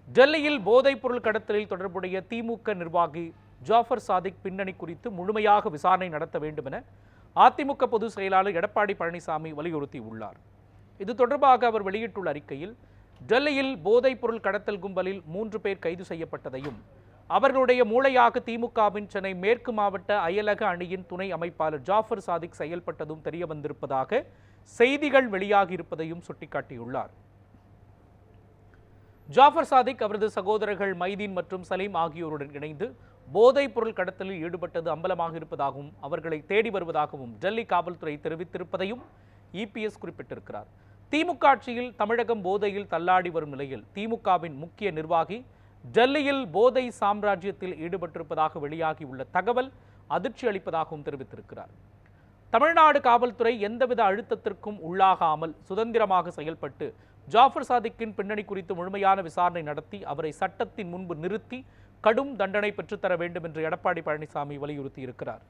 டெல்லியில் போதைப் பொருள் கடத்தலில் தொடர்புடைய திமுக நிர்வாகி ஜாஃபர் சாதிக் பின்னணி குறித்து முழுமையாக விசாரணை நடத்த வேண்டும் என அதிமுக பொதுச் செயலாளர் எடப்பாடி பழனிசாமி வலியுறுத்தியுள்ளார். இது தொடர்பாக அவர் வெளியிட்டுள்ள அறிக்கையில், டெல்லியில் போதைப் பொருள் கடத்தல் கும்பலில் 3 பேர் கைது செய்யப்பட்டதையும், அவர்களுடைய மூளையாக திமுகவின் சென்னை மேற்கு மாவட்ட அயலக அணியின் துணை அமைப்பாளர் ஜாஃபர் சாதிக் செயல்பட்டதும் தெரியவந்திருப்பதாக செய்திகள் வெளியாகியிருப்பதையும் சுட்டிக்காட்டியுள்ளார். ஜாஃபர் சாதிக் அவரது சகோதரர்கள் மைதீன் மற்றும் சலீம் ஆகியோருடன் இணைந்து போதைப் பொருள் கடத்தலில் ஈடுபட்டது அம்பலமாக இருப்பதாகவும் அவர்களை தேடி வருவதாகவும் டெல்லி காவல்துறை தெரிவித்திருப்பதையும் இபிஎஸ் குறிப்பிட்டிருக்கிறார். திமுக ஆட்சியில் தமிழகம் போதையில் தள்ளாடி வரும் நிலையில் திமுகவின் முக்கிய நிர்வாகி டெல்லியில் போதை சாம்ராஜ்யத்தில் ஈடுபட்டிருப்பதாக வெளியாகியுள்ள தகவல் அதிர்ச்சி அளிப்பதாகவும் தெரிவித்திருக்கிறார். தமிழ்நாடு காவல்துறை எந்தவித அழுத்தத்திற்கும் உள்ளாகாமல் சுதந்திரமாக செயல்பட்டு ஜாஃபர் சாதிக்கின் பின்னணி குறித்து முழுமையான விசாரணை நடத்தி அவரை சட்டத்தின் முன்பு நிறுத்தி கடும் தண்டனை பெற்றுத்தர வேண்டும் என்று எடப்பாடி பழனிசாமி வலியுறுத்தியிருக்கிறார்.